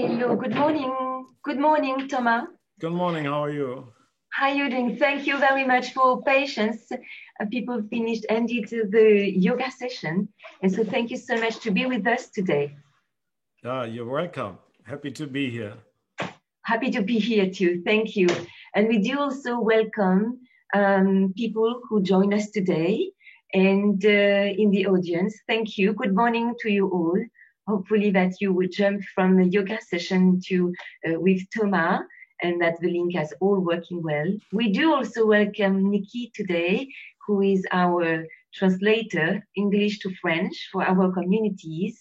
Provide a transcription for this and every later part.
Hello, good morning. Good morning, Thomas. Good morning, how are you? How are you doing? Thank you very much for patience. People finished ended the yoga session. And so thank you so much to be with us today. You're welcome. Happy to be here. Happy to be here too. Thank you. And we do also welcome people who join us today and in the audience. Thank you. Good morning to you all. Hopefully that you will jump from the yoga session to with Thomas and that the link is all working well. We do also welcome Nikki today, who is our translator, English to French for our communities.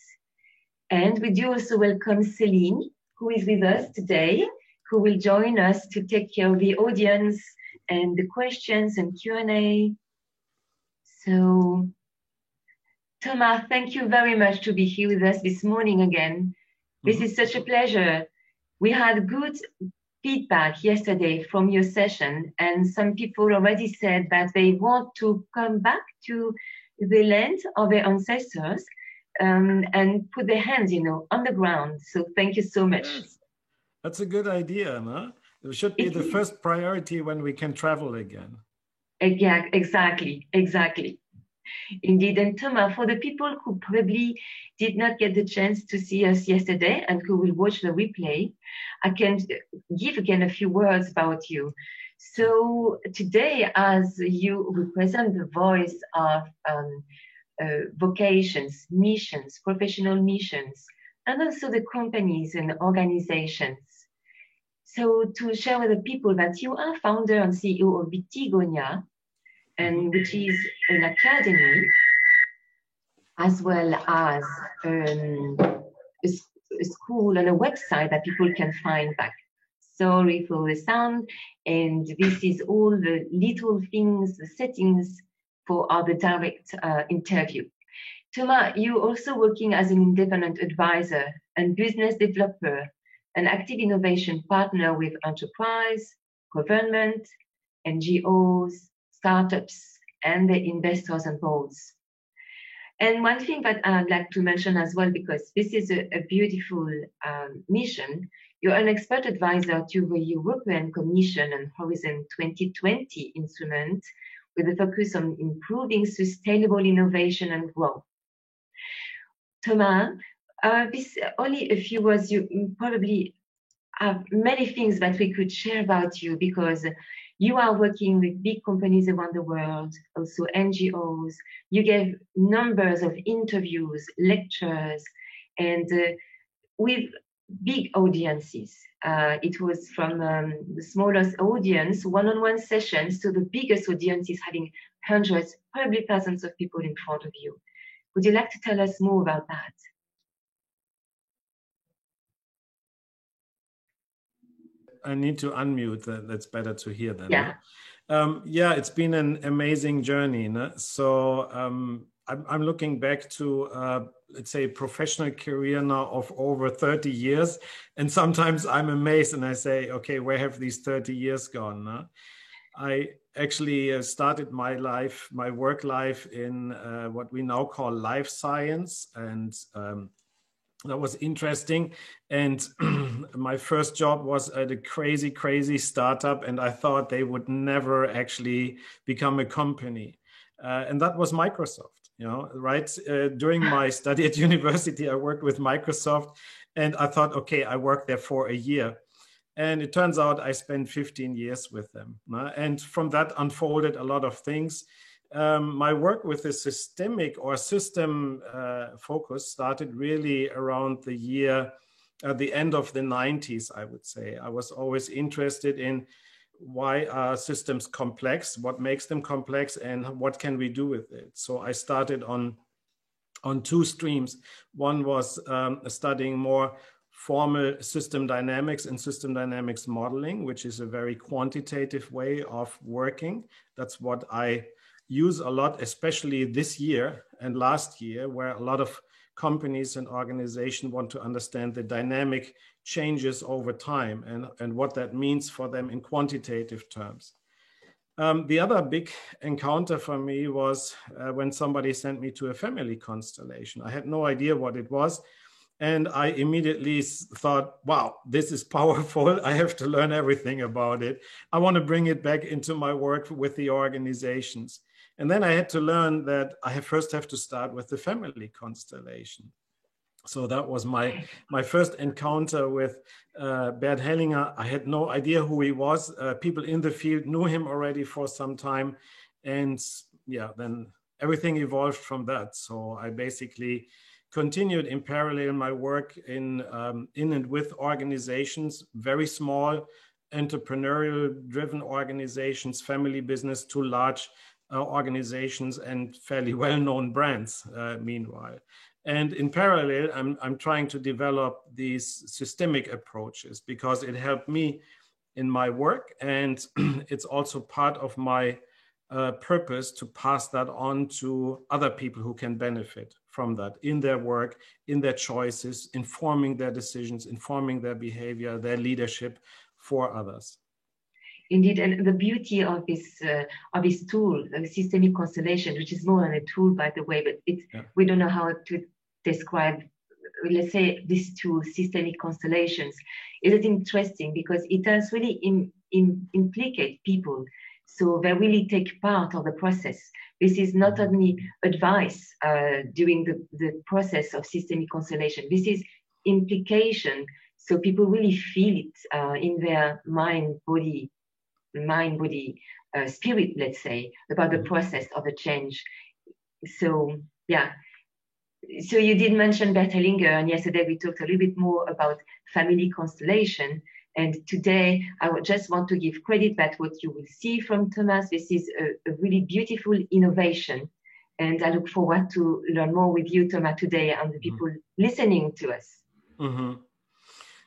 And we do also welcome Celine, who is with us today, who will join us to take care of the audience and the questions and Q&A. So, Thomas, thank you very much to be here with us this morning again. This is such a pleasure. We had good feedback yesterday from your session, and some people already said that they want to come back to the land of their ancestors and put their hands, on the ground. So thank you so much. Yes. That's a good idea, no? It should be the first priority when we can travel again. Yeah, exactly. Indeed. And Thomas, for the people who probably did not get the chance to see us yesterday and who will watch the replay, I can give again a few words about you. So today, as you represent the voice of vocations, missions, professional missions, and also the companies and organizations. So to share with the people that you are founder and CEO of Vitigonia, and which is an academy, as well as a school and a website that people can find back. Sorry for the sound. And this is all the little things, the settings for the direct interview. Thomas, you're also working as an independent advisor and business developer, an active innovation partner with enterprise, government, NGOs, startups, and the investors and boards. And one thing that I'd like to mention as well, because this is a beautiful mission, you're an expert advisor to the European Commission and Horizon 2020 instrument with a focus on improving sustainable innovation and growth. Thomas, this only a few words. You probably have many things that we could share about you because you are working with big companies around the world, also NGOs. You gave numbers of interviews, lectures, and with big audiences. It was from the smallest audience, one-on-one sessions, to the biggest audiences having hundreds, probably thousands of people in front of you. Would you like to tell us more about that? I need to unmute. That's better to hear then. Yeah. Yeah, it's been an amazing journey. No? So I'm looking back to, let's say, professional career now of over 30 years. And sometimes I'm amazed and I say, okay, where have these 30 years gone? No? I actually started my life, my work life in what we now call life science. And that was interesting. And my first job was at a crazy startup. And I thought they would never actually become a company. And that was Microsoft, right? During my study at university, I worked with Microsoft. And I thought, okay, I worked there for a year. And it turns out I spent 15 years with them. And from that unfolded a lot of things. My work with the systemic or system focus started really around the year, the end of the 90s, I would say. I was always interested in why are systems complex, what makes them complex, and what can we do with it. So I started on two streams. One was studying more formal system dynamics and system dynamics modeling, which is a very quantitative way of working. That's what I use a lot, especially this year and last year, where a lot of companies and organizations want to understand the dynamic changes over time and what that means for them in quantitative terms. The other big encounter for me was when somebody sent me to a family constellation. I had no idea what it was. And I immediately thought, wow, this is powerful. I have to learn everything about it. I want to bring it back into my work with the organizations. And then I had to learn that I first have to start with the family constellation. So that was my first encounter with Bert Hellinger. I had no idea who he was. People in the field knew him already for some time. And yeah, then everything evolved from that. So I basically continued in parallel my work in and with organizations, very small, entrepreneurial-driven organizations, family business to large organizations and fairly well-known brands, meanwhile. And in parallel, I'm trying to develop these systemic approaches because it helped me in my work, and it's also part of my purpose to pass that on to other people who can benefit from that in their work, in their choices, informing their decisions, informing their behavior, their leadership for others. Indeed, and the beauty of this tool, the systemic constellation, which is more than a tool, by the way, but we don't know how to describe, let's say, these two systemic constellations. It is interesting because it does really implicate people. So they really take part of the process. This is not only advice during the process of systemic constellation. This is implication. So people really feel it in their mind, body, spirit, let's say, about the process of a change. So, yeah. So you did mention Bert Hellinger, and yesterday we talked a little bit more about family constellation. And today I would just want to give credit that what you will see from Thomas, this is a really beautiful innovation. And I look forward to learn more with you, Thomas, today and the people listening to us.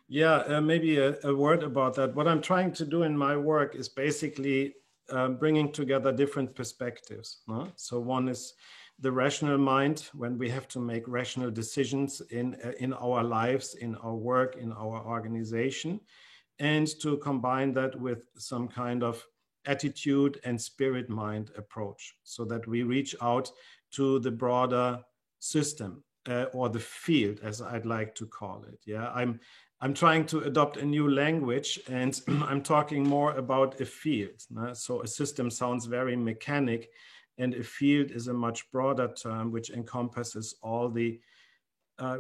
Yeah, maybe a word about that. What I'm trying to do in my work is basically bringing together different perspectives. So one is the rational mind, when we have to make rational decisions in our lives, in our work, in our organization, and to combine that with some kind of attitude and spirit mind approach so that we reach out to the broader system or the field, as I'd like to call it. Yeah, I'm trying to adopt a new language, and I'm talking more about a field. So a system sounds very mechanic, and a field is a much broader term which encompasses all the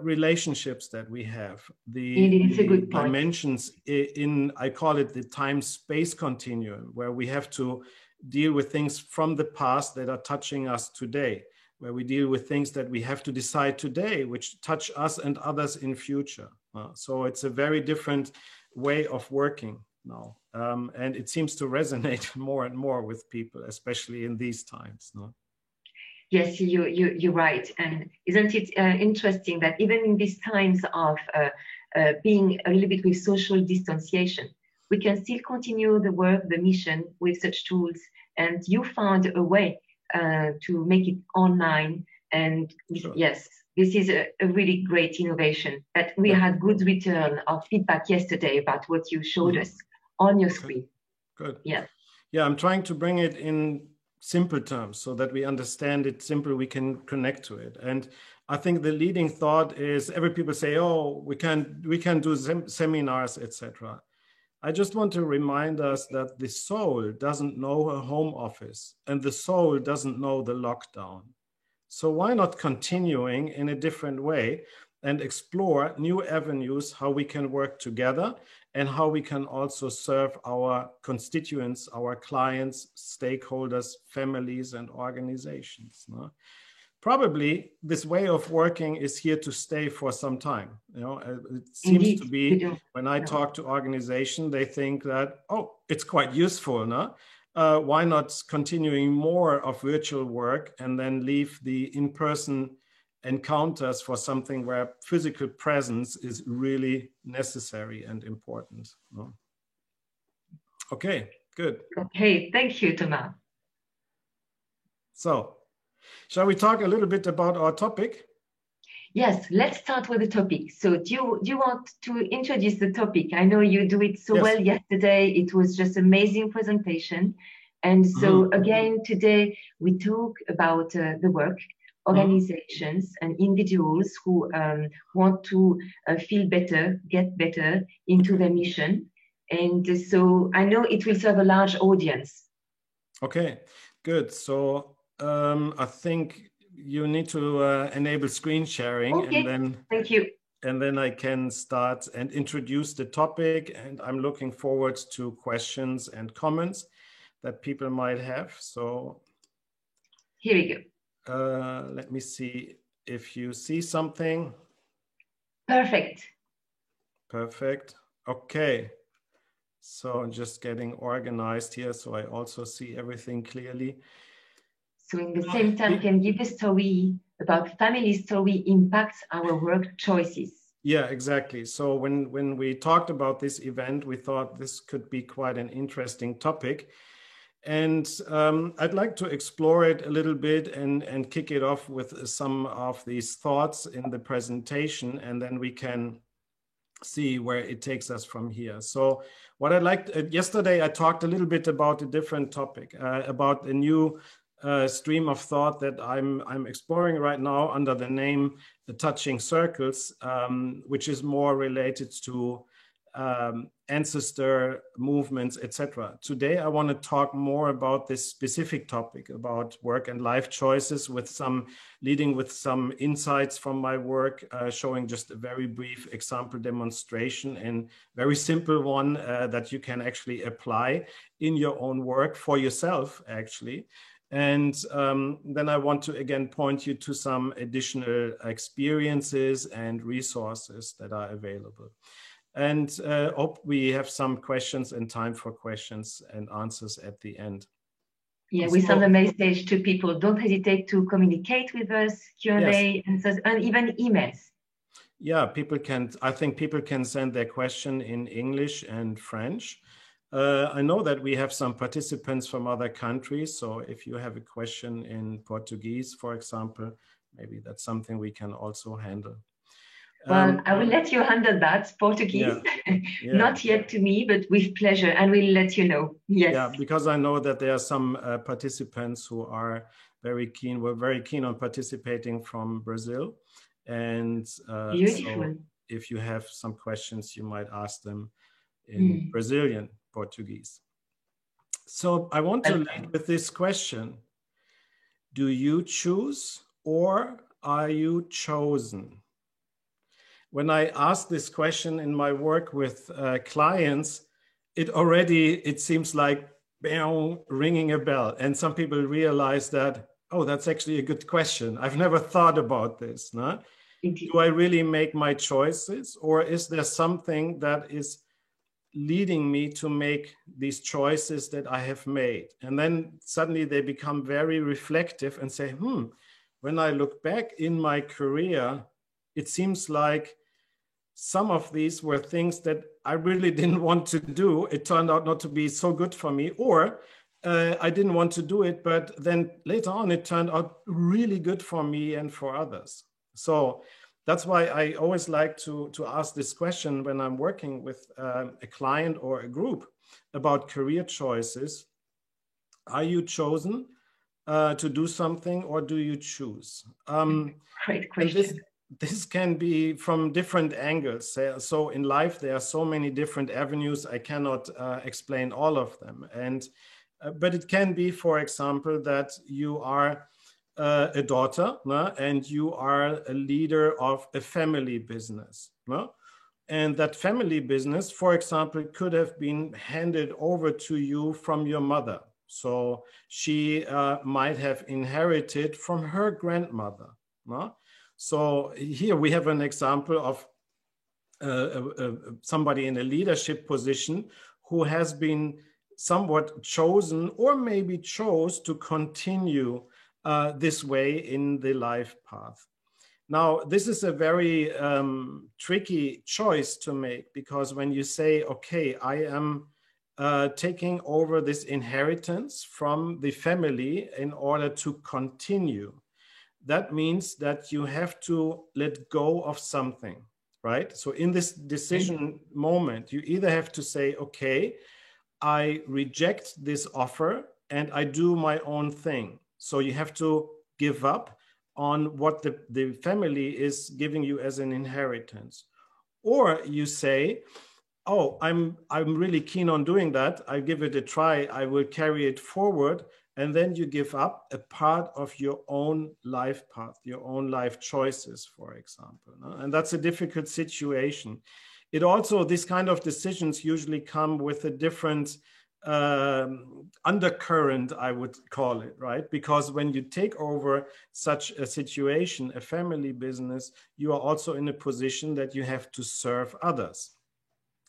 relationships that we have, the dimensions in, I call it the time-space continuum, where we have to deal with things from the past that are touching us today, where we deal with things that we have to decide today, which touch us and others in future. So it's a very different way of working now. And it seems to resonate more and more with people, especially in these times. No? Yes, you're right. And isn't it interesting that even in these times of being a little bit with social distanciation, we can still continue the work, the mission with such tools. And you found a way to make it online. And sure. Yes, this is a really great innovation that we had good return of feedback yesterday about what you showed us on your screen. Good. Yeah. Yeah, I'm trying to bring it in simple terms so that we understand it simple, we can connect to it. And I think the leading thought is every people say, oh, we can do seminars, etc. I just want to remind us that the soul doesn't know a home office and the soul doesn't know the lockdown. So why not continuing in a different way and explore new avenues, how we can work together and how we can also serve our constituents, our clients, stakeholders, families, and organizations. No? Probably this way of working is here to stay for some time. You know, it seems Indeed. To be when I talk to organizations, they think that, oh, it's quite useful, no? Why not continuing more of virtual work and then leave the in-person encounters for something where physical presence is really necessary and important. No? Okay, good. Okay, thank you, Thomas. So, shall we talk a little bit about our topic? Yes, let's start with the topic. So do you want to introduce the topic? I know you do it so well yesterday. It was just amazing presentation. And so again, today we talk about the work organizations and individuals who want to feel better, get better into their mission. And so I know it will serve a large audience. Okay, good. So I think you need to enable screen sharing, Okay, and then thank you. And then I can start and introduce the topic. And I'm looking forward to questions and comments that people might have. So here we go. Let me see if you see something. Perfect. Perfect. Okay. So I'm just getting organized here so I also see everything clearly. So in the same time, can give a story about family story impacts our work choices. Yeah, exactly. So when we talked about this event, we thought this could be quite an interesting topic. And I'd like to explore it a little bit and kick it off with some of these thoughts in the presentation, and then we can see where it takes us from here. So what I liked, yesterday I talked a little bit about a different topic, about a new stream of thought that I'm exploring right now under the name The Touching Circles, which is more related to ancestor movements, etc. Today, I want to talk more about this specific topic about work and life choices, leading with some insights from my work, showing just a very brief example demonstration and very simple one that you can actually apply in your own work for yourself, actually. And then I want to again point you to some additional experiences and resources that are available. And hope we have some questions and time for questions and answers at the end. Yeah, we send a message to people. Don't hesitate to communicate with us, Q&A, yes, and even emails. Yeah, I think people can send their question in English and French. I know that we have some participants from other countries. So if you have a question in Portuguese, for example, maybe that's something we can also handle. Well, I will let you handle that, Portuguese. Yeah. Not yet to me, but with pleasure. And we'll let you know. Yes. Yeah, because I know that there are some participants who are very keen, were very keen on participating from Brazil. And beautiful. So if you have some questions, you might ask them in Brazilian Portuguese. So I want to lead with this question. Do you choose or are you chosen? When I ask this question in my work with clients, it seems like ringing a bell. And some people realize that, oh, that's actually a good question. I've never thought about this. No? Do I really make my choices, or is there something that is leading me to make these choices that I have made? And then suddenly they become very reflective and say, when I look back in my career, it seems like some of these were things that I really didn't want to do. It turned out not to be so good for me, or I didn't want to do it, but then later on it turned out really good for me and for others. So that's why I always like to ask this question when I'm working with a client or a group about career choices. Are you chosen to do something, or do you choose? Great question. This can be from different angles. So in life, there are so many different avenues. I cannot explain all of them. But it can be, for example, that you are a daughter, and you are a leader of a family business. And that family business, for example, could have been handed over to you from your mother. So she might have inherited from her grandmother. So here we have an example of somebody in a leadership position who has been somewhat chosen, or maybe chose to continue this way in the life path. Now, this is a very tricky choice to make, because when you say, okay, I am taking over this inheritance from the family in order to continue, that means that you have to let go of something, right? So in this decision moment, you either have to say, okay, I reject this offer and I do my own thing. So you have to give up on what the family is giving you as an inheritance. Or you say, oh, I'm really keen on doing that. I give it a try. I will carry it forward. And then you give up a part of your own life path, your own life choices, for example. No? And that's a difficult situation. It also, these kind of decisions usually come with a different undercurrent, I would call it, right? Because when you take over such a situation, a family business, you are also in a position that you have to serve others.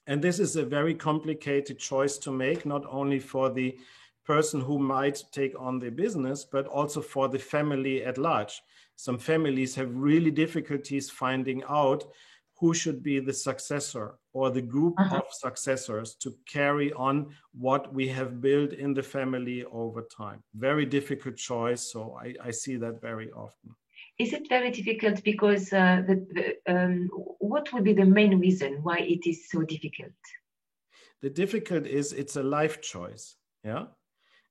And this is a very complicated choice to make, not only for the person who might take on the business, but also for the family at large. Some families have really difficulties finding out who should be the successor or the group of successors to carry on what we have built in the family over time. Very difficult choice. So I see that very often. Is it very difficult because what would be the main reason why it is so difficult? The difficult is it's a life choice. Yeah.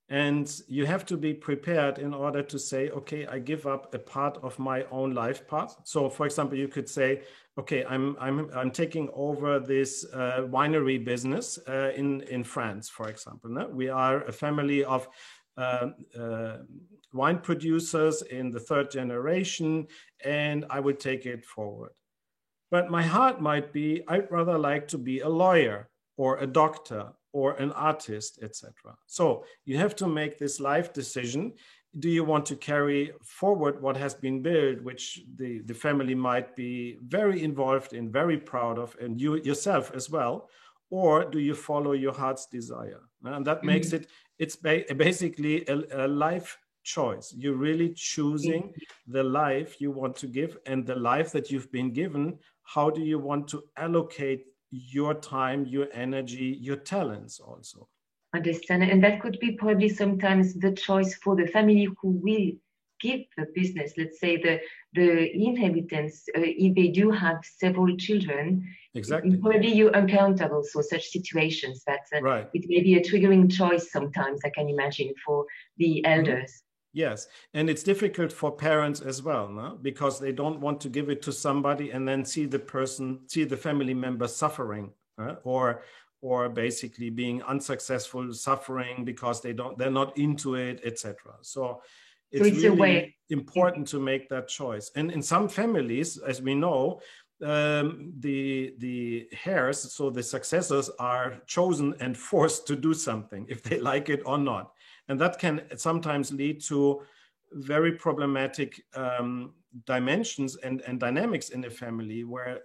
And you have to be prepared in order to say, okay, I give up a part of my own life path. So, for example, you could say, okay, I'm taking over this winery business in France, for example. No? We are a family of wine producers in the 3rd generation, and I will take it forward. But my heart might be, I'd rather like to be a lawyer or a doctor or an artist, etc. So you have to make this life decision. Do you want to carry forward what has been built, which the family might be very involved in, very proud of, and you yourself as well? Or do you follow your heart's desire? And that makes it's basically a life choice. You're really choosing the life you want to give, and the life that you've been given, how do you want to allocate your time, your energy, your talents also. Understand. And that could be probably sometimes the choice for the family who will give the business, let's say the inheritance, if they do have several children. Exactly. Probably you encounter also such situations that right. It may be a triggering choice sometimes, I can imagine, for the elders. Yes, and it's difficult for parents as well, no? Because they don't want to give it to somebody and then see the family member suffering, or basically being unsuccessful, suffering because they're not into it, etc. So it's really important to make that choice. And in some families, as we know, the heirs, so the successors, are chosen and forced to do something if they like it or not. And that can sometimes lead to very problematic dimensions and dynamics in a family where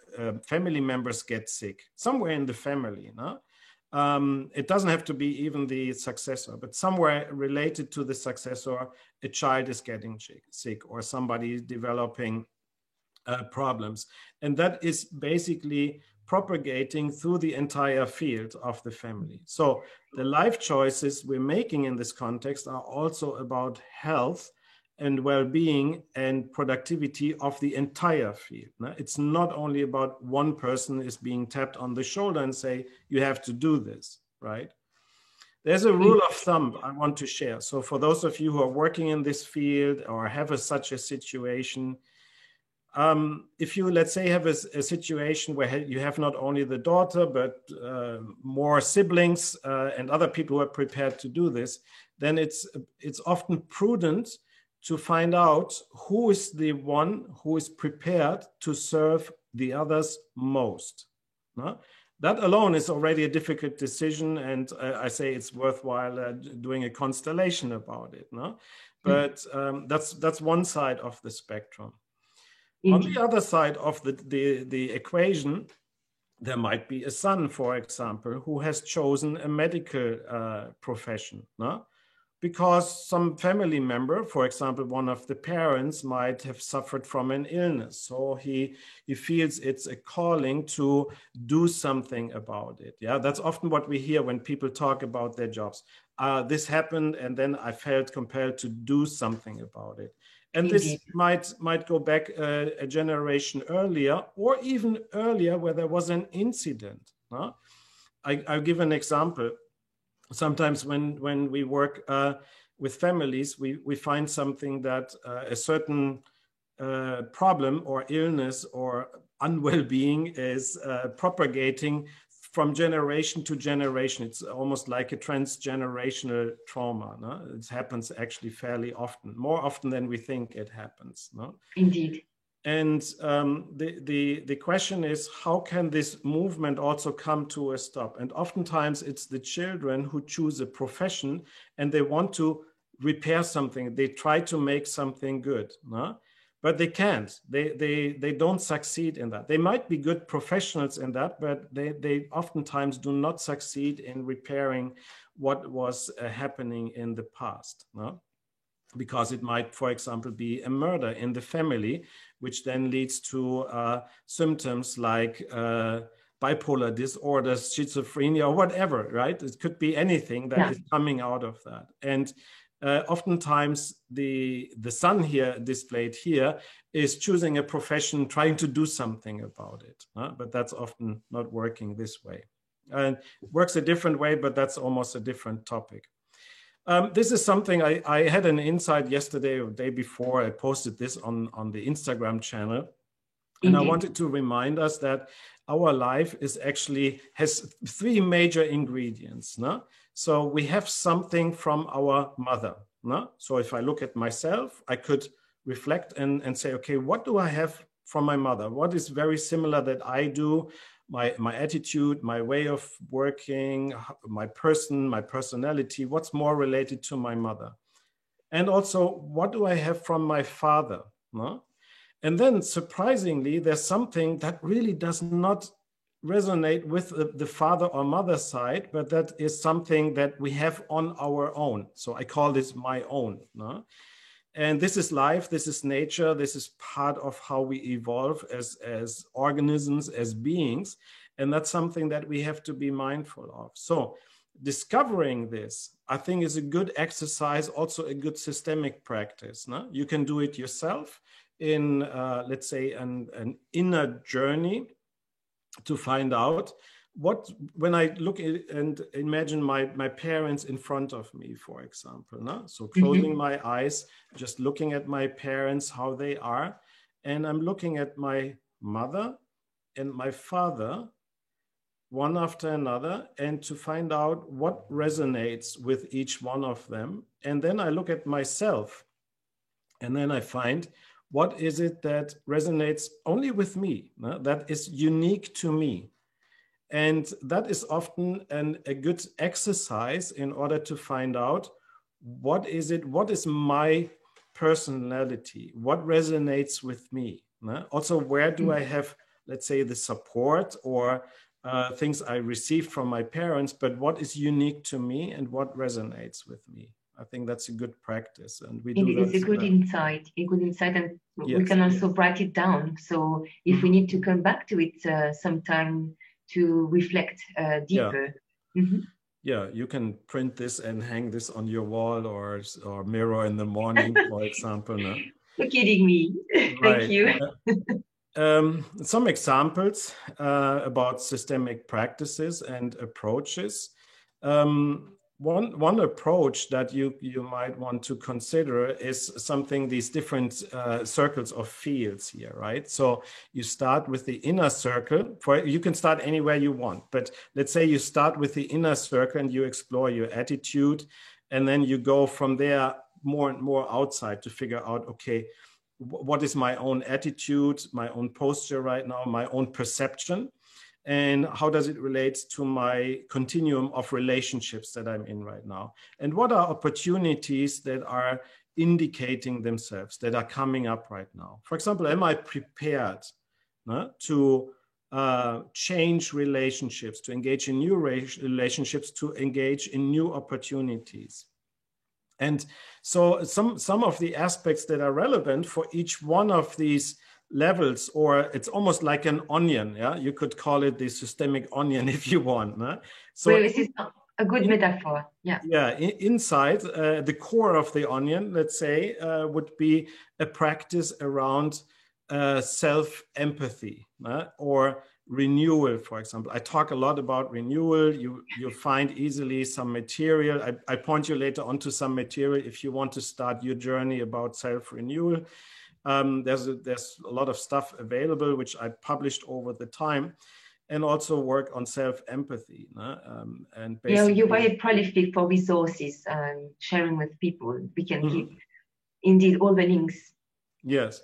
family members get sick somewhere in the family. No? It doesn't have to be even the successor, but somewhere related to the successor, a child is getting sick or somebody is developing problems. And that is basically propagating through the entire field of the family. So the life choices we're making in this context are also about health and well-being and productivity of the entire field. It's not only about one person is being tapped on the shoulder and say, you have to do this, right? There's a rule of thumb I want to share. So for those of you who are working in this field or have such a situation, if you, let's say, have a situation where you have not only the daughter, but more siblings and other people who are prepared to do this, then it's often prudent to find out who is the one who is prepared to serve the others most. No? That alone is already a difficult decision, and I say it's worthwhile doing a constellation about it. No? But that's one side of the spectrum. On the other side of the equation, there might be a son, for example, who has chosen a medical profession, no? Because some family member, for example, one of the parents might have suffered from an illness. So he feels it's a calling to do something about it. Yeah, that's often what we hear when people talk about their jobs. This happened, and then I felt compelled to do something about it. And this might go back a generation earlier, or even earlier, where there was an incident. No? I'll give an example. Sometimes when we work with families, we find something that a certain problem or illness or unwell being is propagating from generation to generation. It's almost like a transgenerational trauma. No? It happens actually fairly often, more often than we think it happens. No? Indeed. And the question is, how can this movement also come to a stop? And oftentimes it's the children who choose a profession and they want to repair something. They try to make something good. No? But they can't. They don't succeed in that. They might be good professionals in that, but they oftentimes do not succeed in repairing what was happening in the past. No? Because it might, for example, be a murder in the family, which then leads to symptoms like bipolar disorders, schizophrenia, or whatever, right? It could be anything that is coming out of that. And oftentimes the son here displayed here is choosing a profession, trying to do something about it, but that's often not working this way. And works a different way, but that's almost a different topic. This is something I had an insight yesterday or the day before. I posted this on the Instagram channel. And I wanted to remind us that our life has three major ingredients. No? So we have something from our mother. No? So if I look at myself, I could reflect and say, okay, what do I have from my mother? What is very similar that I do? My attitude, my way of working, my personality, what's more related to my mother? And also, what do I have from my father? No? And then surprisingly, there's something that really does not resonate with the father or mother side, but that is something that we have on our own. So I call this my own. No? And this is life, this is nature, this is part of how we evolve as organisms, as beings. And that's something that we have to be mindful of. So discovering this, I think, is a good exercise, also a good systemic practice. No? You can do it yourself in, let's say, an inner journey to find out when I look and imagine my parents in front of me, for example, no? So closing my eyes, just looking at my parents, how they are, and I'm looking at my mother and my father, one after another, and to find out what resonates with each one of them. And then I look at myself, and then I find what is it that resonates only with me, no? That is unique to me. And that is often a good exercise in order to find out what is my personality, what resonates with me. No? Also, where do I have, let's say, the support or things I received from my parents, but what is unique to me and what resonates with me? I think that's a good practice, and we do that. It's a good insight, and we can also write it down. So if we need to come back to it sometime to reflect deeper. Yeah, you can print this and hang this on your wall or mirror in the morning, for example. No? You're kidding me. Thank you. Some examples about systemic practices and approaches. One approach that you might want to consider is these different circles of fields here, right? So you start with the inner circle. You can start anywhere you want, but let's say you start with the inner circle and you explore your attitude, and then you go from there more and more outside to figure out, okay, what is my own attitude, my own posture right now, my own perception? And how does it relate to my continuum of relationships that I'm in right now? And what are opportunities that are indicating themselves, that are coming up right now? For example, am I prepared to change relationships, to engage in new relationships, to engage in new opportunities? And so some of the aspects that are relevant for each one of these levels, or it's almost like an onion, you could call it the systemic onion if you want. So well, this is a good metaphor. Inside the core of the onion, let's say, would be a practice around self-empathy or renewal, for example. I talk a lot about renewal. You find easily some material. I point you later on to some material if you want to start your journey about self-renewal. There's a lot of stuff available, which I published over the time, and also work on self-empathy. And basically, you're very prolific for resources and sharing with people. We can keep indeed all the links. Yes.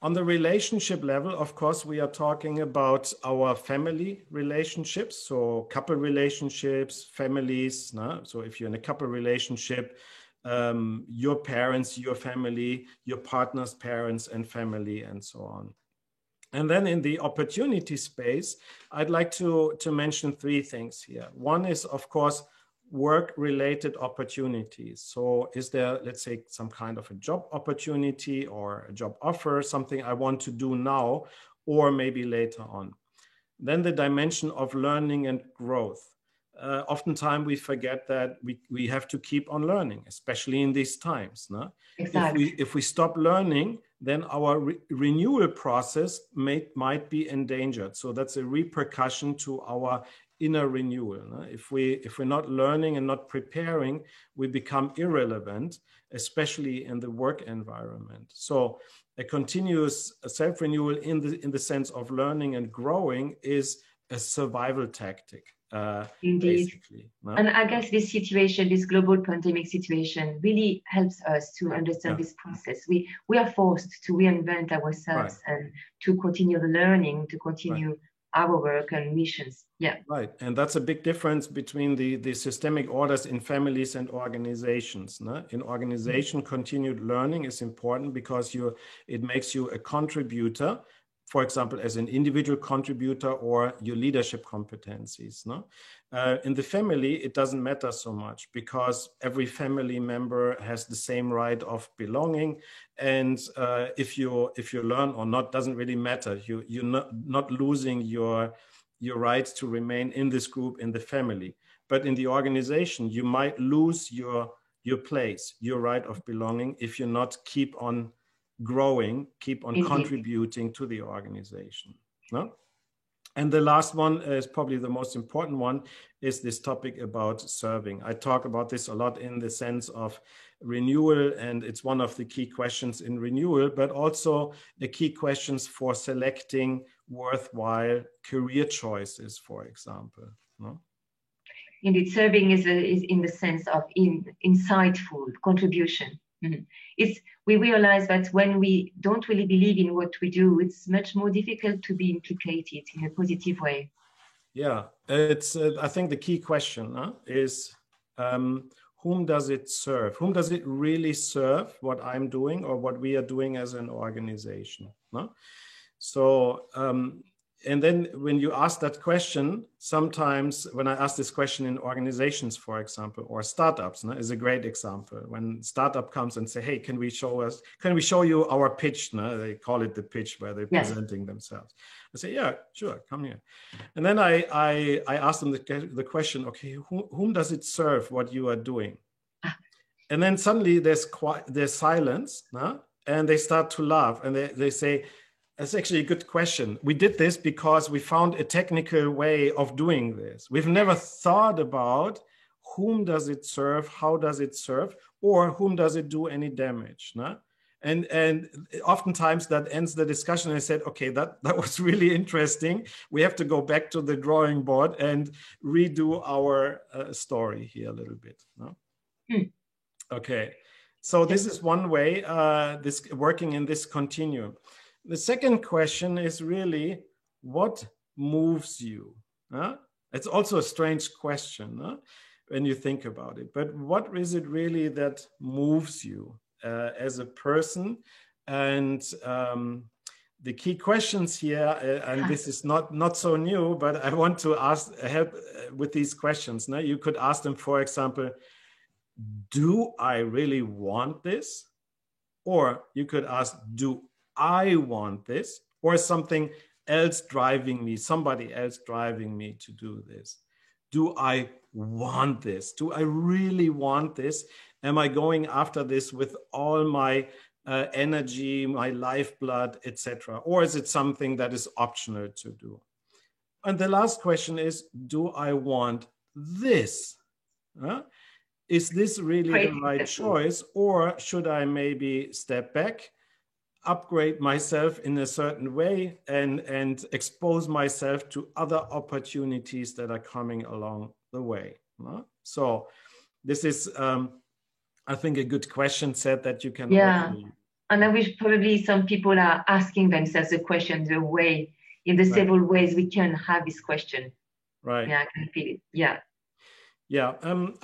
On the relationship level, of course, we are talking about our family relationships. So couple relationships, families. So if you're in a couple relationship, your parents, your family, your partner's parents and family, and so on. And then in the opportunity space, I'd like to mention three things here. One is, of course, work-related opportunities. So is there, let's say, some kind of a job opportunity or a job offer, something I want to do now or maybe later on? Then the dimension of learning and growth. Oftentimes we forget that we have to keep on learning, especially in these times. No? Exactly. If we stop learning, then our renewal process might be endangered. So that's a repercussion to our inner renewal. No? If we're not learning and not preparing, we become irrelevant, especially in the work environment. So a continuous self-renewal in the sense of learning and growing is a survival tactic. Indeed. Basically, no? And I guess this situation, this global pandemic situation, really helps us to understand this process. We are forced to reinvent ourselves and to continue the learning, to continue our work and missions. Yeah. Right. And that's a big difference between the systemic orders in families and organizations. No? In organization, continued learning is important because it makes you a contributor, for example, as an individual contributor or your leadership competencies. No? In the family, it doesn't matter so much because every family member has the same right of belonging. And if you learn or not, doesn't really matter. You're not losing your right to remain in this group, in the family. But in the organization, you might lose your place, your right of belonging if you not keep on growing, keep on contributing to the organization. No? And the last one is probably the most important one, is this topic about serving. I talk about this a lot in the sense of renewal, and it's one of the key questions in renewal, but also the key questions for selecting worthwhile career choices, for example. No? Indeed, serving is in the sense of insightful contribution. We realize that when we don't really believe in what we do, it's much more difficult to be implicated in a positive way. Yeah, it's. I think the key question is whom does it serve? Whom does it really serve? What I'm doing or what we are doing as an organization? No? So. And then when you ask that question, sometimes when I ask this question in organizations, for example, or startups, is a great example. When startup comes and say, hey, can we show you our pitch? They call it the pitch where they're presenting themselves. I say, yeah, sure, come here. And then I ask them the question, okay, whom does it serve what you are doing? And then suddenly there's silence, and they start to laugh and they say, that's actually a good question. We did this because we found a technical way of doing this. We've never thought about whom does it serve, how does it serve, or whom does it do any damage. No? And oftentimes that ends the discussion. I said, okay, that was really interesting. We have to go back to the drawing board and redo our story here a little bit. No? Okay, so this is one way, this working in this continuum. The second question is really, what moves you? It's also a strange question when you think about it, but what is it really that moves you as a person? And the key questions here, and this is not so new, but I want to help with these questions. You could ask them, for example, do I really want this? Or you could ask, do I want this, or something else driving me, somebody else driving me to do this? Do I want this? Do I really want this? Am I going after this with all my energy, my lifeblood, etc.? Or is it something that is optional to do? And the last question is, do I want this? Is this really the right choice, or should I maybe step back? upgrade myself in a certain way and expose myself to other opportunities that are coming along the way. So this is, I think, a good question set that you can Yeah. also use. And I wish probably some people are asking themselves the question in the several ways we can have this question. Right. Yeah, I can feel it. Yeah. Yeah,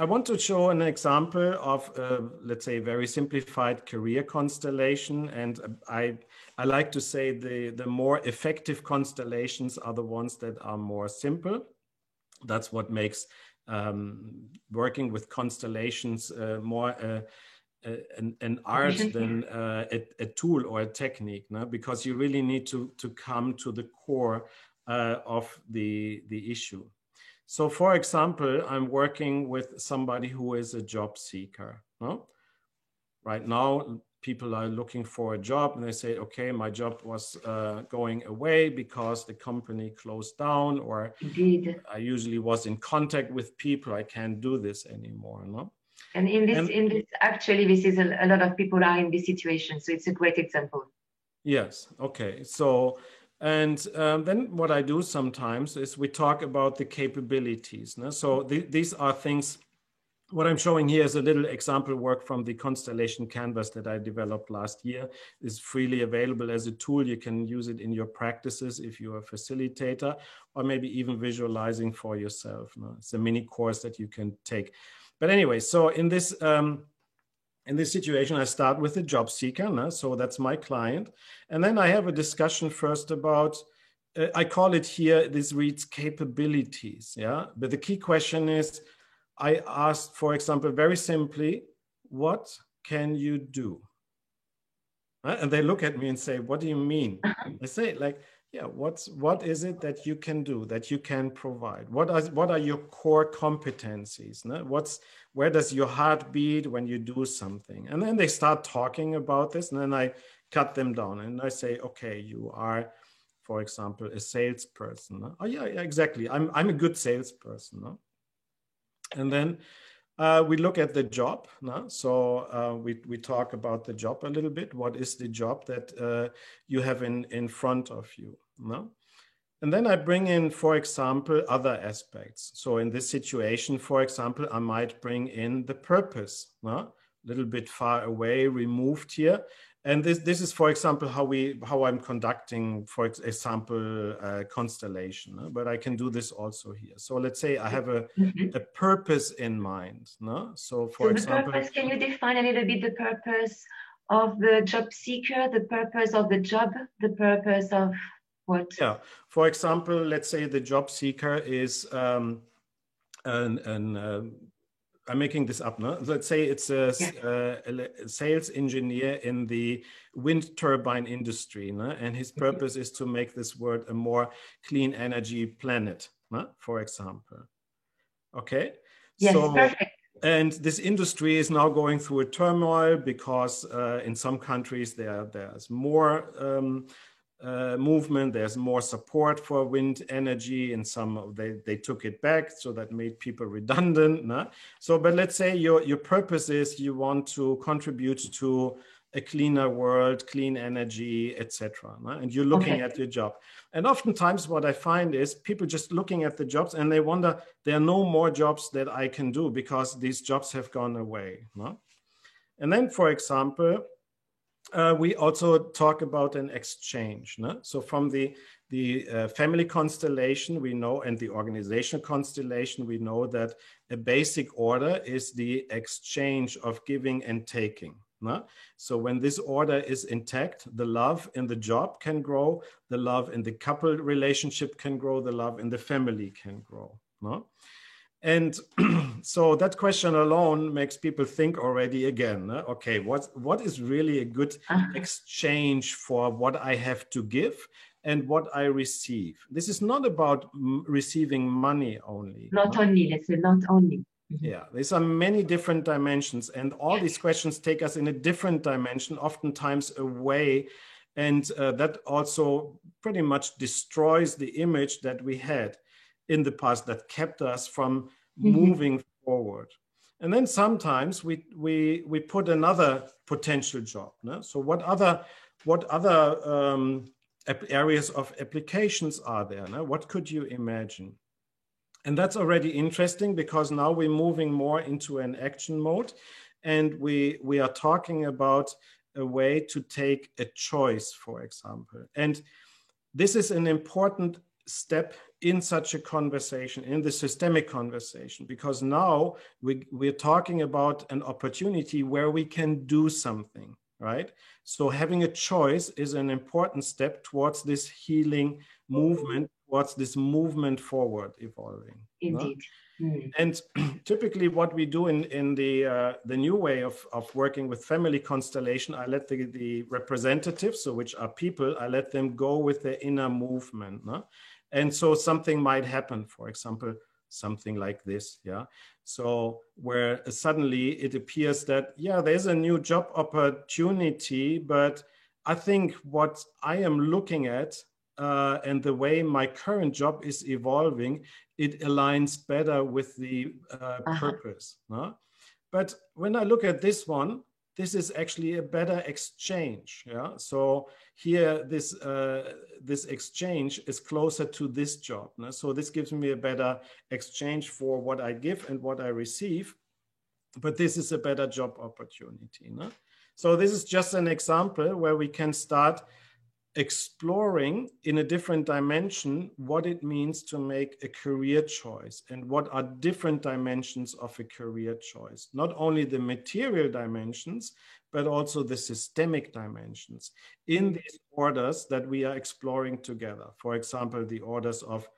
I want to show an example of, let's say, a very simplified career constellation. And I like to say the more effective constellations are the ones that are more simple. That's what makes working with constellations more an art than a tool or a technique, no? Because you really need to come to the core of the issue. So, for example, I'm working with somebody who is a job seeker. No? Right now, people are looking for a job and they say, okay, my job was going away because the company closed down, or Indeed. I usually was in contact with people. I can't do this anymore. No? And in this, actually, this is a lot of people are in this situation. So it's a great example. Yes. Okay. So, and then what I do sometimes is we talk about the capabilities. No? So these are things. What I'm showing here is a little example work from the Constellation Canvas that I developed last year. It's freely available as a tool. You can use it in your practices if you're a facilitator, or maybe even visualizing for yourself. No? It's a mini course that you can take. But anyway, so in this situation, I start with the job seeker. No? So that's my client. And then I have a discussion first about, I call it here, this reads capabilities. Yeah. But the key question is, I asked, for example, very simply, what can you do? And they look at me and say, what do you mean? I say, like, yeah, what is it that you can do, that you can provide? What are your core competencies? No? Where does your heart beat when you do something? And then they start talking about this, and then I cut them down and I say, okay, you are, for example, a salesperson. No? Oh yeah, exactly. I'm a good salesperson. No? And then we look at the job. No? So we talk about the job a little bit. What is the job that you have in front of you? No? And then I bring in, for example, other aspects. So in this situation, for example, I might bring in the purpose, no? A little bit far away, removed here. And this is, for example, how I'm conducting, for example, constellation. No? But I can do this also here. So let's say I have a purpose in mind. No? So for example, purpose, can you define a little bit the purpose of the job seeker, the purpose of the job, the purpose of what? Yeah. For example, let's say the job seeker is I'm making this up, no? Let's say it's a sales engineer in the wind turbine industry, no? And his purpose is to make this world a more clean energy planet, no? For example. Okay? Yes, so, perfect. And this industry is now going through a turmoil because in some countries there's more movement, there's more support for wind energy, and some they took it back, so that made people redundant. No? So, but let's say your purpose is you want to contribute to a cleaner world, clean energy, etc. No? And you're looking at your job. And oftentimes what I find is people just looking at the jobs and they wonder, there are no more jobs that I can do because these jobs have gone away. No? And then, for example, we also talk about an exchange. No? So from the family constellation, we know, and the organizational constellation, we know that a basic order is the exchange of giving and taking. No? So when this order is intact, the love in the job can grow, the love in the couple relationship can grow, the love in the family can grow. No? And so that question alone makes people think already again, okay, what is really a good exchange for what I have to give and what I receive? This is not about receiving money only. Not only, let's say not only. Yeah, there's are many different dimensions, and all these questions take us in a different dimension, oftentimes away. And that also pretty much destroys the image that we had in the past that kept us from moving forward. And then sometimes we put another potential job. No? So what other what other areas of applications are there? No? What could you imagine? And that's already interesting because now we're moving more into an action mode, and we are talking about a way to take a choice, for example. And this is an important step in such a conversation, in the systemic conversation, because now we're talking about an opportunity where we can do something, right? So having a choice is an important step towards this healing movement, towards this movement forward evolving. Indeed. No? And typically what we do in the new way of working with family constellation, I let the representatives, so which are people, I let them go with their inner movement. No? And so something might happen, for example, something like this, yeah? So where suddenly it appears that, yeah, there's a new job opportunity, but I think what I am looking at and the way my current job is evolving, it aligns better with the purpose. No? But when I look at this one, this is actually a better exchange. Yeah. So here, this exchange is closer to this job. No? So this gives me a better exchange for what I give and what I receive. But this is a better job opportunity. No? So this is just an example where we can start exploring in a different dimension what it means to make a career choice and what are different dimensions of a career choice. Not only the material dimensions, but also the systemic dimensions in these orders that we are exploring together. For example, the orders of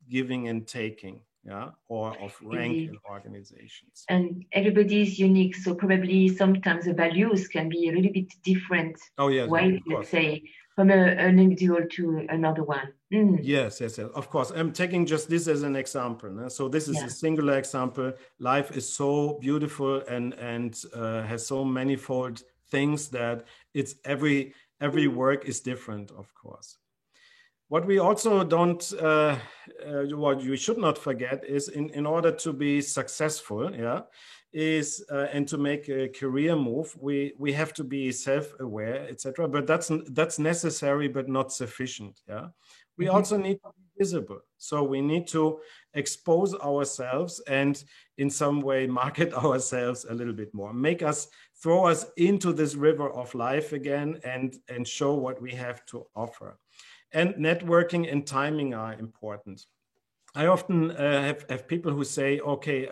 giving and taking, yeah, or of rank in organizations. And everybody is unique, so probably sometimes the values can be a little bit different. Oh yes, way, let's say, from an individual to another one. Yes, of course. I'm taking just this as an example. No? So this is a singular example. Life is so beautiful and has so manifold things that it's every work is different, of course. What we also don't, what you should not forget is in order to be successful, yeah, is and to make a career move, we have to be self-aware, etc. But that's necessary, but not sufficient. Yeah, we also need to be visible. So we need to expose ourselves and in some way market ourselves a little bit more, throw us into this river of life again, and show what we have to offer. And networking and timing are important. I often have people who say, okay,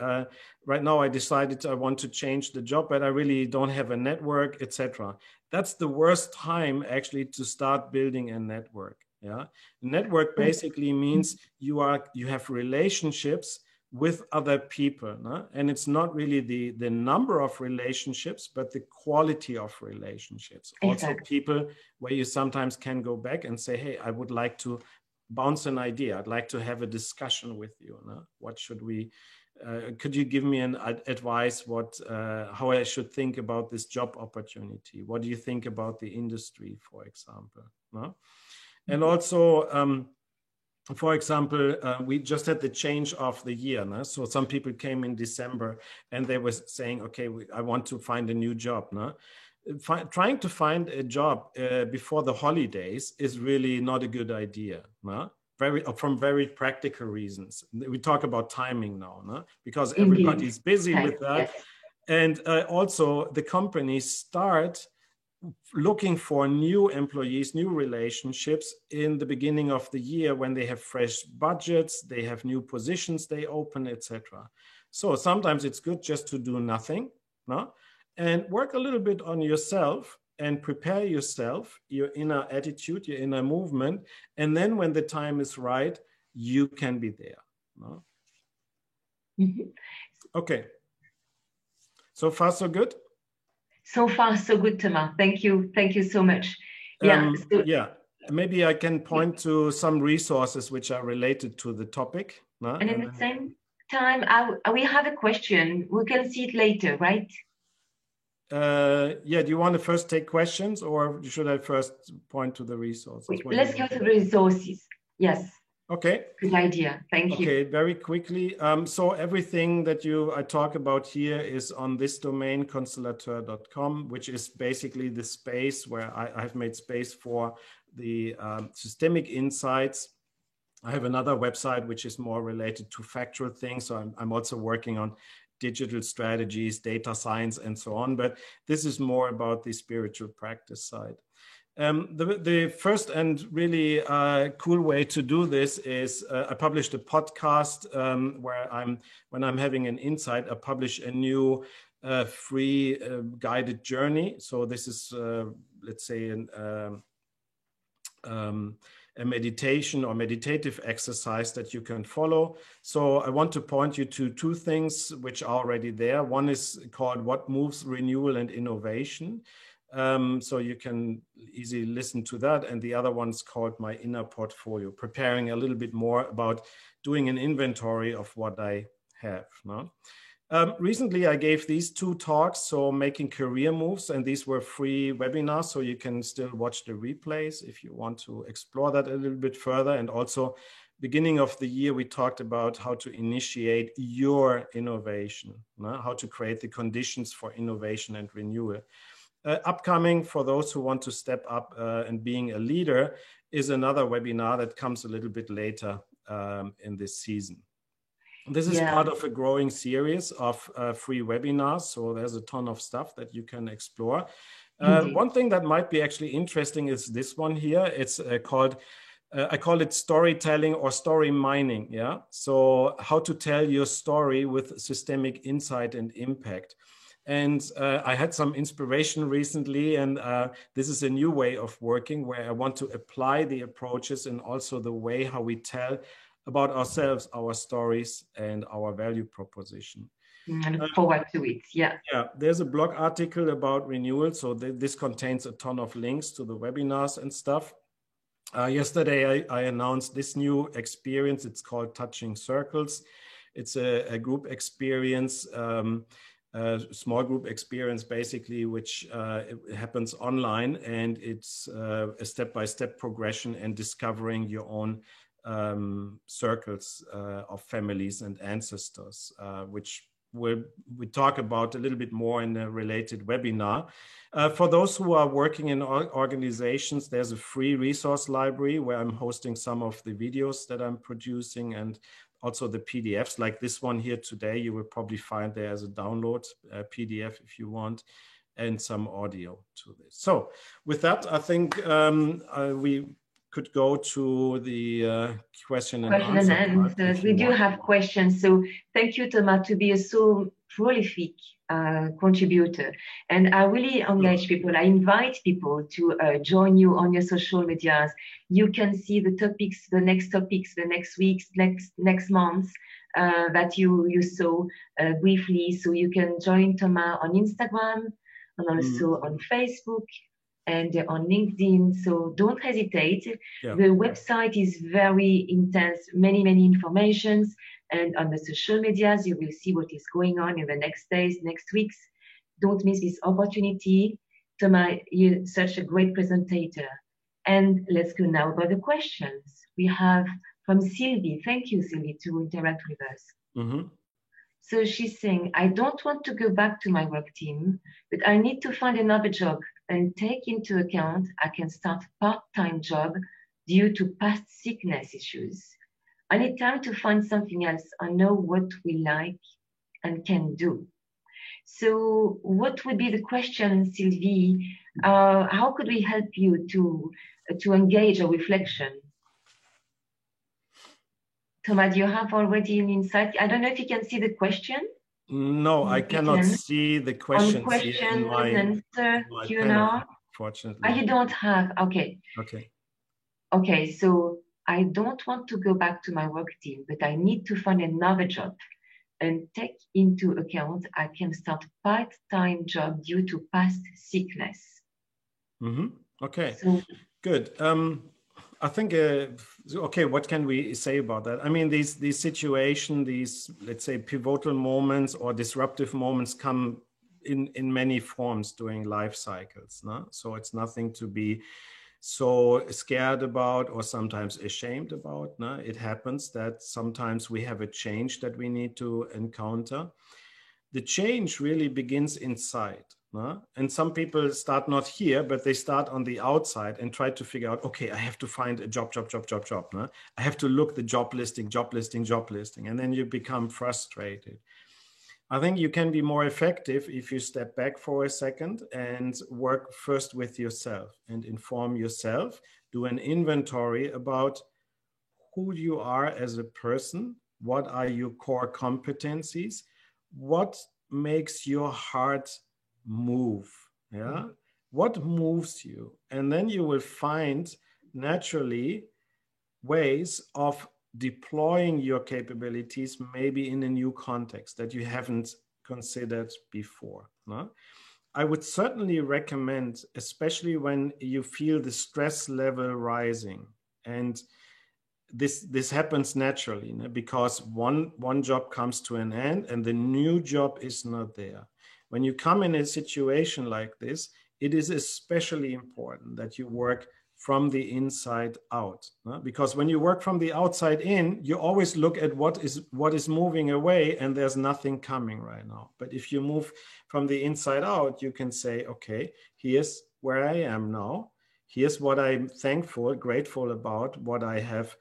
right now I decided I want to change the job, but I really don't have a network, etc. That's the worst time actually to start building a network. Yeah, network basically means you have relationships with other people, no? And it's not really the number of relationships, but the quality of relationships. Exactly. Also people where you sometimes can go back and say, hey, I would like to bounce an idea. I'd like to have a discussion with you. No? What should we, could you give me an advice how I should think about this job opportunity? What do you think about the industry, for example? No? And also, for example, we just had the change of the year. No? So some people came in December and they were saying, okay, I want to find a new job. No? Trying to find a job before the holidays is really not a good idea. No? From very practical reasons. We talk about timing now, no? Because everybody's busy with that. Yes. And also the companies start looking for new employees, new relationships in the beginning of the year when they have fresh budgets, they have new positions they open, etc. So sometimes it's good just to do nothing, no? And work a little bit on yourself and prepare yourself, your inner attitude, your inner movement. And then when the time is right, you can be there, no? Okay. So far, so good? So far, so good, Thomas. Thank you. Thank you so much. Yeah. Maybe I can point to some resources which are related to the topic. No? And at the same time, we have a question. We can see it later, right? Yeah. Do you want to first take questions, or should I first point to the resources? Let's go to the resources. Yes. Okay. Good idea. Thank you. Okay, very quickly. So everything that I talk about here is on this domain, constellateur.com, which is basically the space where I've made space for the systemic insights. I have another website which is more related to factual things. So I'm also working on digital strategies, data science, and so on. But this is more about the spiritual practice side. The first and really cool way to do this is I published a podcast where when I'm having an insight, I publish a new free guided journey. So this is, let's say, a meditation or meditative exercise that you can follow. So I want to point you to two things which are already there. One is called What Moves Renewal and Innovation. So you can easily listen to that. And the other one's called My Inner Portfolio, preparing a little bit more about doing an inventory of what I have. No? Recently, I gave these two talks, so making career moves, and these were free webinars, so you can still watch the replays if you want to explore that a little bit further. And also, beginning of the year, we talked about how to initiate your innovation, how to create the conditions for innovation and renewal. Upcoming, for those who want to step up and being a leader, is another webinar that comes a little bit later in this season. This is part of a growing series of free webinars, so there's a ton of stuff that you can explore. One thing that might be actually interesting is this one here. It's called, I call it storytelling or story mining. Yeah, so how to tell your story with systemic insight and impact. And I had some inspiration recently, and this is a new way of working where I want to apply the approaches and also the way how we tell about ourselves, our stories, and our value proposition. I look forward to it. Yeah. Yeah, there's a blog article about renewal. So this contains a ton of links to the webinars and stuff. Yesterday, I announced this new experience. It's called Touching Circles. It's a group experience, a small group experience, basically, which it happens online. And it's a step-by-step progression and discovering your own circles of families and ancestors, which we talk about a little bit more in a related webinar. For those who are working in organizations, there's a free resource library where I'm hosting some of the videos that I'm producing and also the PDFs like this one here today. You will probably find there as a download PDF if you want, and some audio to this. So with that, I think we could go to the question and answer. We do have questions. So thank you, Thomas, to be a so prolific contributor. And I really engage people. I invite people to join you on your social medias. You can see the topics, the next weeks, next months that you saw briefly. So you can join Thomas on Instagram and also on Facebook and on LinkedIn. So don't hesitate. Yeah. The website is very intense, many informations. And on the social medias, you will see what is going on in the next days, next weeks. Don't miss this opportunity. Thomas, you're such a great presenter. And let's go now about the questions. We have from Sylvie. Thank you, Sylvie, to interact with us. Mm-hmm. So she's saying, I don't want to go back to my work team, but I need to find another job and take into account I can start a part-time job due to past sickness issues. I need time to find something else. I know what we like and can do. So what would be the question, Sylvie? How could we help you to engage a reflection? Thomas, do you have already an insight? I don't know if you can see the question. No, I cannot see the questions. On question and answer, Q&A. Fortunately. You don't have, okay. Okay, so I don't want to go back to my work team, but I need to find another job and take into account I can start a part-time job due to past sickness. Mm-hmm. Okay, so, good. I think, okay, what can we say about that? I mean, these situations, these, let's say, pivotal moments or disruptive moments come in many forms during life cycles. No? So it's nothing to be so scared about or sometimes ashamed about. No? It happens that sometimes we have a change that we need to encounter. The change really begins inside. No? And some people start not here, but they start on the outside and try to figure out, okay, I have to find a job. No? I have to look the job listing. And then you become frustrated. I think you can be more effective if you step back for a second and work first with yourself and inform yourself, do an inventory about who you are as a person, what are your core competencies, what makes your heart move, yeah? What moves you? And then you will find naturally ways of deploying your capabilities maybe in a new context that you haven't considered before. No? I would certainly recommend, especially when you feel the stress level rising, and this happens naturally, no? Because one job comes to an end and the new job is not there. When you come in a situation like this, it is especially important that you work from the inside out, no? Because when you work from the outside in, you always look at what is moving away and there's nothing coming right now. But if you move from the inside out, you can say, okay, here's where I am now. Here's what I'm thankful, grateful about, what I have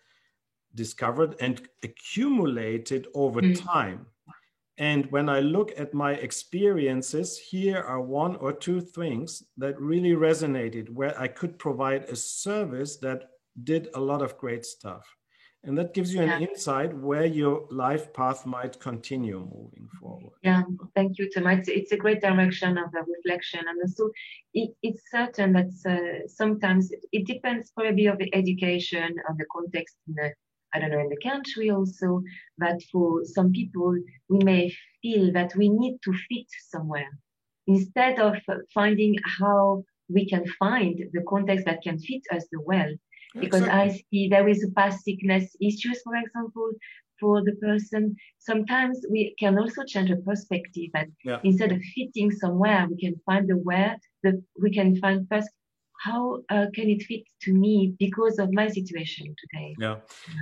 discovered and accumulated over time. And when I look at my experiences, here are one or two things that really resonated, where I could provide a service that did a lot of great stuff. And that gives you an insight where your life path might continue moving forward. Yeah, thank you, Thomas. It's a great direction of the reflection. And also, it's certain that sometimes it depends probably of the education, of the context in the, I don't know, in the country also, but for some people, we may feel that we need to fit somewhere instead of finding how we can find the context that can fit us well. Because exactly. I see there is a past sickness issues, for example, for the person. Sometimes we can also change the perspective, that instead of fitting somewhere, we can find we can find first, how can it fit to me because of my situation today? Yeah,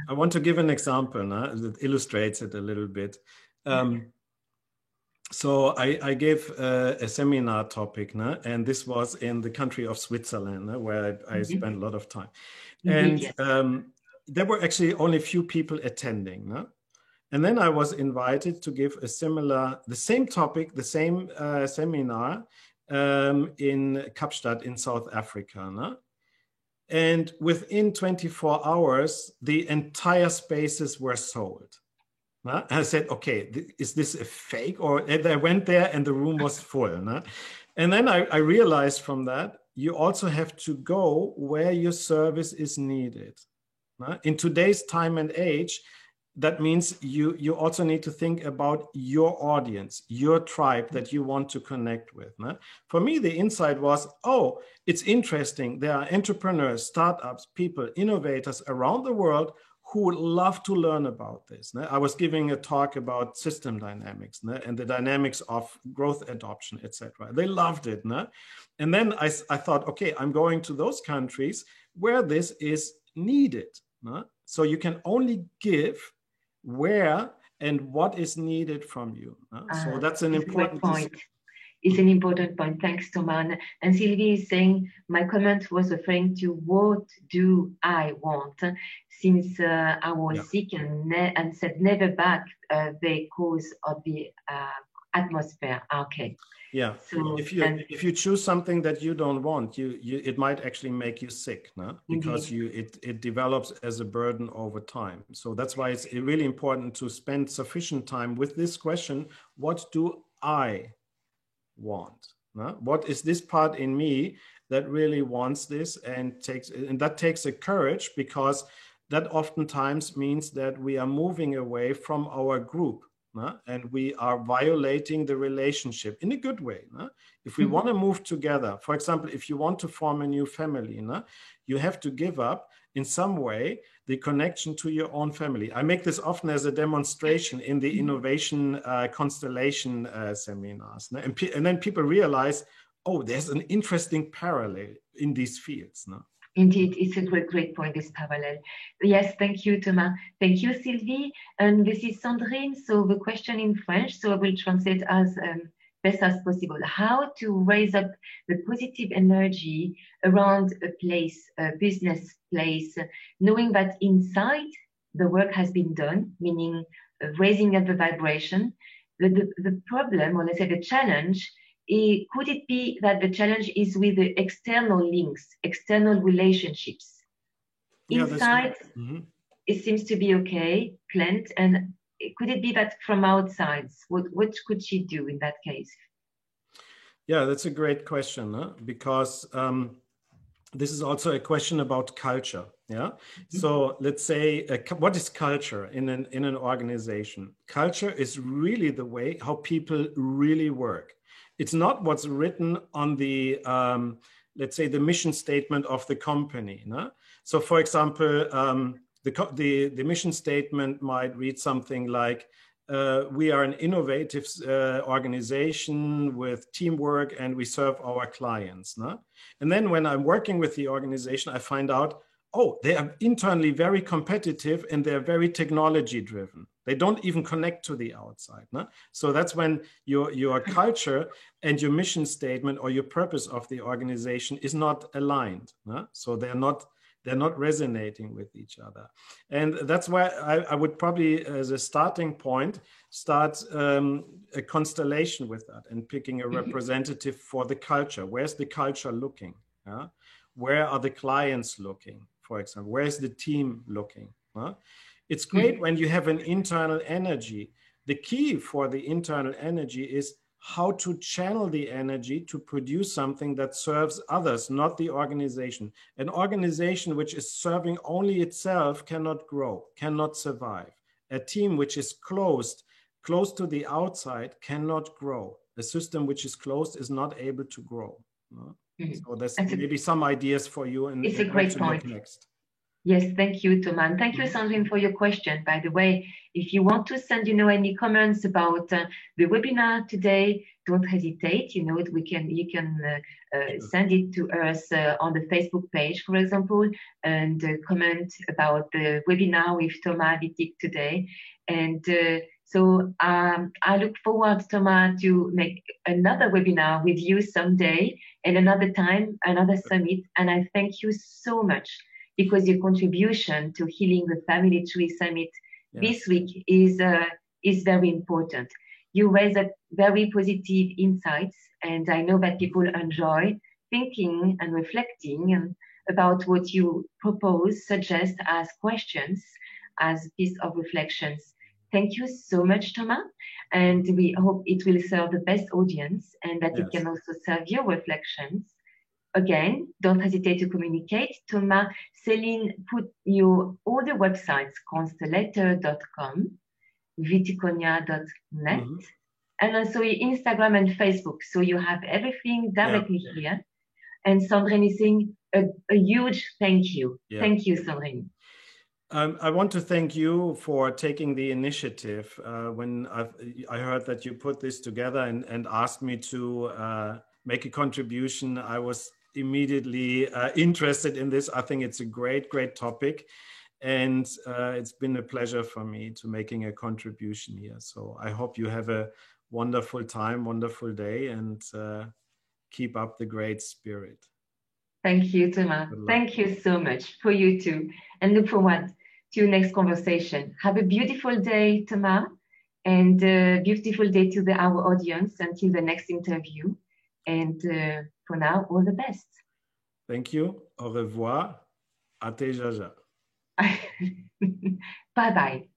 I want to give an example that illustrates it a little bit. So I gave a seminar topic, and this was in the country of Switzerland, where I spent a lot of time. And there were actually only a few people attending. And then I was invited to give the same topic, the same seminar in Kapstadt in South Africa. And within 24 hours, the entire spaces were sold. And I said, okay, is this a fake? And I went there and the room was full. And then I realized from that, you also have to go where your service is needed. In today's time and age, that means you also need to think about your audience, your tribe that you want to connect with. For me, the insight was, oh, it's interesting. There are entrepreneurs, startups, people, innovators around the world who would love to learn about this. I was giving a talk about system dynamics and the dynamics of growth adoption, etc. They loved it. And then I thought, okay, I'm going to those countries where this is needed. So you can only give where and what is needed from you. So that's an important point. It's an important point. Thanks, Thomas. And Sylvie is saying, my comment was referring to what do I want? Since I was sick and said never back because of the atmosphere. Okay. Yeah. So, if you choose something that you don't want, it might actually make you sick, because it develops as a burden over time. So that's why it's really important to spend sufficient time with this question: what do I want? What is this part in me that really wants this and that takes a courage, because that oftentimes means that we are moving away from our group. And we are violating the relationship in a good way. If we want to move together, for example, if you want to form a new family, you have to give up in some way the connection to your own family. I make this often as a demonstration in the innovation constellation seminars. And then people realize, oh, there's an interesting parallel in these fields. Indeed, it's a great point, this parallel. Yes, thank you, Thomas. Thank you, Sylvie. And this is Sandrine. So the question in French, so I will translate as best as possible. How to raise up the positive energy around a place, a business place, knowing that inside the work has been done, meaning raising up the vibration. The problem, or let's say the challenge, could it be that the challenge is with the external links, external relationships? Yeah, Inside, it seems to be okay, planned, and could it be that from outside, what could she do in that case? Yeah, that's a great question, huh? Because this is also a question about culture. Yeah. So let's say, what is culture in an organization? Culture is really the way how people really work. It's not what's written on the, let's say, the mission statement of the company. No? So, for example, the mission statement might read something like, we are an innovative organization with teamwork and we serve our clients. No? And then when I'm working with the organization, I find out, oh, they are internally very competitive and they're very technology driven. They don't even connect to the outside. No? So that's when your culture and your mission statement or your purpose of the organization is not aligned. No? So they're not resonating with each other. And that's why I would probably, as a starting point, start a constellation with that and picking a representative for the culture. Where's the culture looking? Yeah? Where are the clients looking, for example? Where's the team looking? Huh? It's great when you have an internal energy. The key for the internal energy is how to channel the energy to produce something that serves others, not the organization. An organization which is serving only itself cannot grow, cannot survive. A team which is closed to the outside cannot grow. A system which is closed is not able to grow. So there's maybe some ideas for you. And it's a great point. Next. Yes, thank you, Thomas. Thank you, Sandrine, for your question. By the way, if you want to send, any comments about the webinar today, don't hesitate. You can send it to us on the Facebook page, for example, and comment about the webinar with Thomas Wittig today. And so I look forward, Thomas, to make another webinar with you someday and another time, another summit. And I thank you so much, because your contribution to Healing the Family Tree Summit this week is very important. You raise up very positive insights, and I know that people enjoy thinking and reflecting about what you propose, suggest as questions, as piece of reflections. Thank you so much, Thomas, and we hope it will serve the best audience and that it can also serve your reflections. Again, don't hesitate to communicate. Thomas, Céline put all the websites, constellator.com, viticonia.net, and also your Instagram and Facebook. So you have everything directly here. And Sandrine is saying a huge thank you. Yeah. Thank you, Sandrine. I want to thank you for taking the initiative. When I heard that you put this together and asked me to make a contribution, I was immediately interested in this. I think it's a great topic, and it's been a pleasure for me to making a contribution here. So I hope you have a wonderful time, wonderful day, and keep up the great spirit. Thank you, Thomas. Thank you so much. For you too, and look forward to your next conversation. Have a beautiful day, Thomas, and a beautiful day to our audience until the next interview. And for now, all the best. Thank you. Au revoir. Ate jaja. Bye-bye.